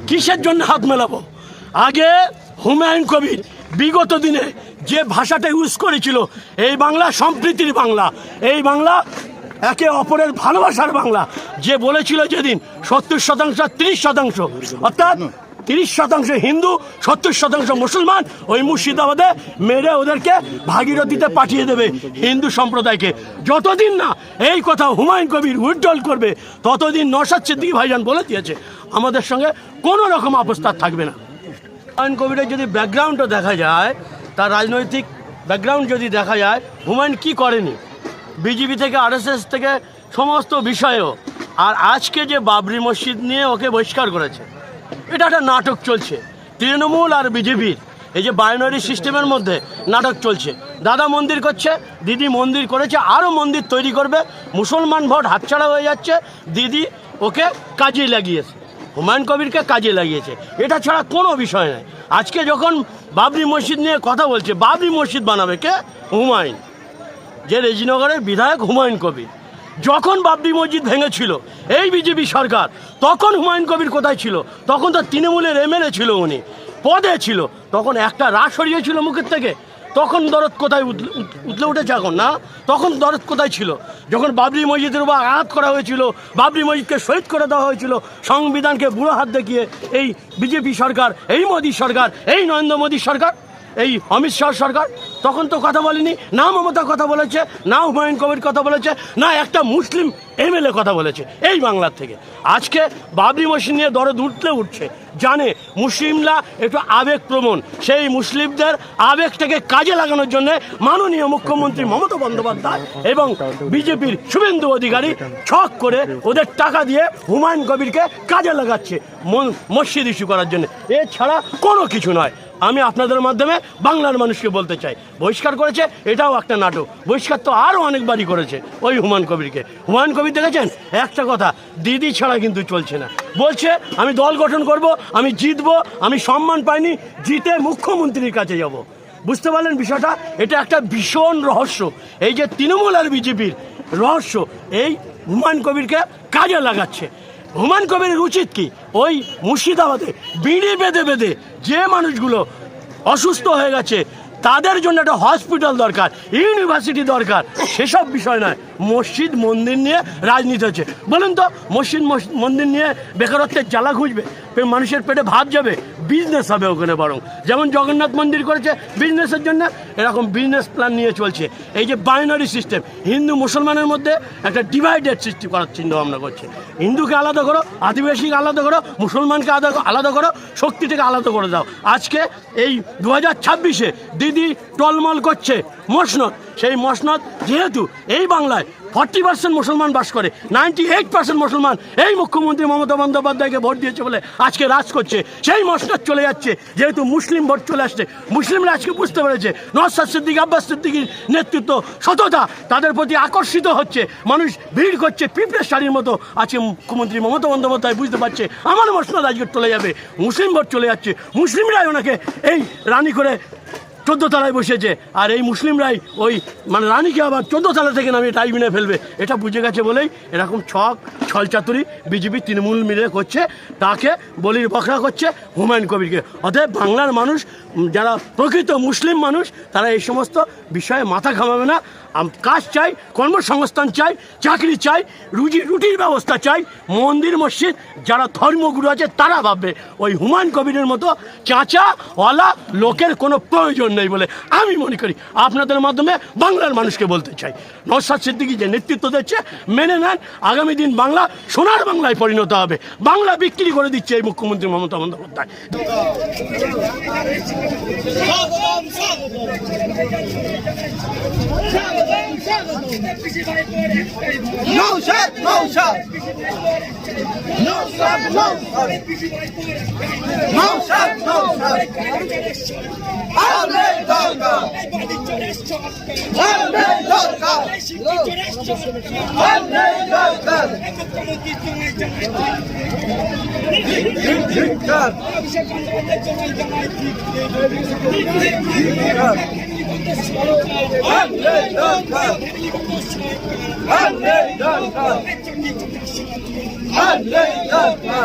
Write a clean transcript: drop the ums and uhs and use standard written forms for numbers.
কিসের জন্য হাত মেলাবো? আগে হুমায়ুন কবির বিগত দিনে যে ভাষাটা ইউজ করেছিল, এই বাংলা সম্প্রীতির বাংলা, এই বাংলা একে অপরের ভালোবাসার বাংলা, যে বলেছিল যেদিন 70% 30%, অর্থাৎ 30% হিন্দু 70% মুসলমান, ওই মুর্শিদাবাদে মেরে ওদেরকে ভাগীরথীতে পাঠিয়ে দেবে হিন্দু সম্প্রদায়কে। যতদিন না এই কথা হুমায়ুন কবির উইথড্রল করবে, ততদিন নওশাদ সিদ্দিকী ভাইজান বলে দিয়েছে আমাদের সঙ্গে কোনো রকম আপস্তার থাকবে না। হুমায়ুন কবিরের যদি ব্যাকগ্রাউন্ডও দেখা যায়, তার রাজনৈতিক ব্যাকগ্রাউন্ড যদি দেখা যায়, হুমায়ুন কি করেনি, বিজেপি থেকে আরএসএস থেকে সমস্ত বিষয়েও। আর আজকে যে বাবরি মসজিদ নিয়ে ওকে বহিষ্কার করেছে, এটা একটা নাটক চলছে তৃণমূল আর বিজেপির। এই যে বাইনারি সিস্টেমের মধ্যে নাটক চলছে, দাদা মন্দির করছে, দিদি মন্দির করেছে, আরও মন্দির তৈরি করবে, মুসলমান ভোট হাতছাড়া হয়ে যাচ্ছে, দিদি ওকে কাজে লাগিয়েছে, হুমায়ুন কবিরকে কাজে লাগিয়েছে, এটা ছাড়া কোনো বিষয় নেই। আজকে যখন বাবরি মসজিদ নিয়ে কথা বলছে, বাবরি মসজিদ বানাবে কে? হুমায়ুন, যে রেজিনগরের বিধায়ক হুমায়ুন কবির। যখন বাবরি মসজিদ ভেঙেছিল এই বিজেপি সরকার, তখন হুমায়ুন কবির কোথায় ছিল? তখন তো তৃণমূলের এমএলএ ছিল, উনি পদে ছিল, তখন একটা রাশ সরিয়েছিল মুখের থেকে। তখন দরদ কোথায় উঠলে উঠেছে এখন না? তখন দরদ কোথায় ছিল? যখন বাবরি মসজিদের উপর আঘাত করা হয়েছিল, বাবরি মসজিদকে শহীদ করে দেওয়া হয়েছিল, সংবিধানকে বুড়ো হাত দেখিয়ে এই বিজেপি সরকার, এই মোদী সরকার, এই নরেন্দ্র মোদী সরকার, এই অমিত শাহ সরকার, তখন তো কথা বলেনি। না মমতা কথা বলেছে, না হুমায়ুন কবির কথা বলেছে, না একটা মুসলিম এমএলএ কথা বলেছে এই বাংলার থেকে। আজকে বাবরি মসজিদ নিয়ে দরদ উঠছে, জানে মুসলিমরা একটু আবেগপ্রবণ, সেই মুসলিমদের আবেগটাকে কাজে লাগানোর জন্য মাননীয় মুখ্যমন্ত্রী মমতা বন্দ্যোপাধ্যায় এবং বিজেপির শুভেন্দু অধিকারী ছক করে ওদের টাকা দিয়ে হুমায়ুন কবিরকে কাজে লাগাচ্ছে মসজিদ ইস্যু করার জন্য। এছাড়া কোনো কিছু নয়। আমি আপনাদের মাধ্যমে বাংলার মানুষকে বলতে চাই, বহিষ্কার করেছে এটাও একটা নাটক, বহিষ্কার তো আরও অনেকবারই করেছে ওই হুমায়ুন কবিরকে। হুমায়ুন কবির দেখেছেন একটা কথা, দিদি ছাড়া কিন্তু চলছে না, বলছে আমি দল গঠন করব, আমি জিতবো, আমি সম্মান পাইনি, জিতে মুখ্যমন্ত্রীর কাছে যাব। বুঝতে পারলেন বিষয়টা? এটা একটা ভীষণ রহস্য, এই যে তৃণমূল আর বিজেপির রহস্য, এই হুমায়ুন কবিরকে কাজে লাগাচ্ছে। হুমায়ুন কবিরের উচিত কি, ওই মুর্শিদাবাদে বিড়ি বেঁধে বেঁধে যে মানুষগুলো অসুস্থ হয়ে গেছে, তাদের জন্য একটা হসপিটাল দরকার, ইউনিভার্সিটি দরকার, সেসব বিষয় নয়। মসজিদ মন্দির নিয়ে রাজনীতি হচ্ছে। বলুন তো, মসজিদ মন্দির নিয়ে বেকারত্বের জ্বালা খুঁজবে, মানুষের পেটে ভাত যাবে, বিজনেস হবে ওখানে। বরং যেমন জগন্নাথ মন্দির করেছে বিজনেসের জন্য, এরকম বিজনেস প্ল্যান নিয়ে চলছে। এই যে বাইনারি সিস্টেম, হিন্দু মুসলমানের মধ্যে একটা ডিভাইডেড সৃষ্টি করার চিন্তা ভাবনা করছে। হিন্দুকে আলাদা করো, আদিবাসীকে আলাদা করো, মুসলমানকে আলাদা করো, শক্তি থেকে আলাদা করে দাও। আজকে এই 2026-এ দিদি টলমল করছে মসনদ, সেই মসনদ যেহেতু এই বাংলায় 40% মুসলমান বাস করে, 98% মুসলমান এই মুখ্যমন্ত্রী মমতা বন্দ্যোপাধ্যায়কে ভোট দিয়েছে বলে আজকে রাজ করছে, সেই মসনদ চলে যাচ্ছে। যেহেতু মুসলিম ভোট চলে আসছে, মুসলিমরা আজকে বুঝতে পেরেছে নওশাদ সিদ্দিকী, আব্বাস সিদ্দিকীর নেতৃত্ব, সততা তাদের প্রতি আকর্ষিত হচ্ছে, মানুষ ভিড় করছে পিঁপড়ের শাড়ির মতো। আজকে মুখ্যমন্ত্রী মমতা বন্দ্যোপাধ্যায় বুঝতে পারছে আমার মসনদ আজকে চলে যাবে, মুসলিম ভোট চলে যাচ্ছে, মুসলিমরাই ওনাকে এই রানী করে 14 তলায় বসেছে, আর এই মুসলিমরাই ওই রানীকে আবার 14 তলা থেকে নামিয়ে টাইবিনে ফেলবে। এটা বুঝে গেছে বলেই এরকম ছলচাতুরি বিজেপি তৃণমূল মিলে করছে, তাকে বলির বকরা করছে হুমায়ুন কবিরকে। অতএব বাংলার মানুষ, যারা প্রকৃত মুসলিম মানুষ, তারা এই সমস্ত বিষয়ে মাথা ঘামাবে না। কাজ চাই, কর্মসংস্থান চাই, চাকরি চাই, রুটির ব্যবস্থা চাই, মন্দির মসজিদ যারা ধর্মগুরু আছে তারা ভাববে। ওই হুমায়ুন কবিরের মতো চাচাওয়ালা লোকের কোনো প্রয়োজন নেই বলে আমি মনে করি। আপনাদের মাধ্যমে বাংলার মানুষকে বলতে চাই, নওশাদ সিদ্দিকী যে নেতৃত্ব দিচ্ছে মেনে নেন, আগামী দিন বাংলা সোনার বাংলায় পরিণত হবে। বাংলা বিক্রি করে দিচ্ছে এই মুখ্যমন্ত্রী Mamata Bandyopadhyay. Nowshad, Nowshad, Nowshad, Nowshad, Nowshad. Ahmed Dorka, Ahmed Dorka, Ahmed Dorka. Dikkat. Ahmed Dorka. Ahmed Dorka. Ahmed Dorka.